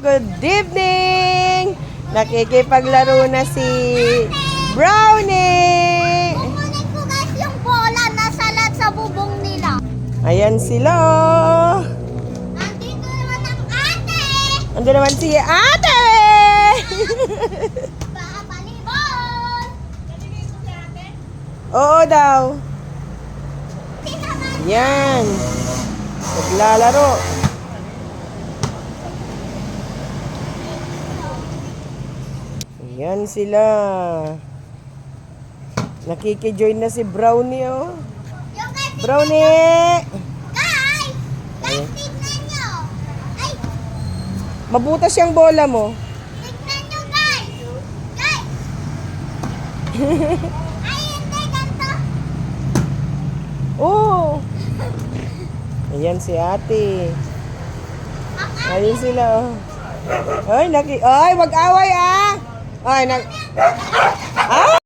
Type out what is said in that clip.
Good evening! Nakikipaglaro na si Brownie! Kukunin ko guys yung bola na salat sa bubong nila. Ayan sila. Nandito naman ang ate! Ando naman si ate! Babalibol! Oo daw. Ate naman! Yan. Naglalaro. Ayan sila. Nakikijoin na si Brownie, oh. Yung guys, Brownie! guys! Guys, tignan nyo! Ay, Mabutas yung bola mo. tignan nyo guys! Guys! Ay, hindi ganito! Oh! Ayan si ate. Ang ate! Ayun sila, oh. Ay, mag-away, ah! Ay, Ah!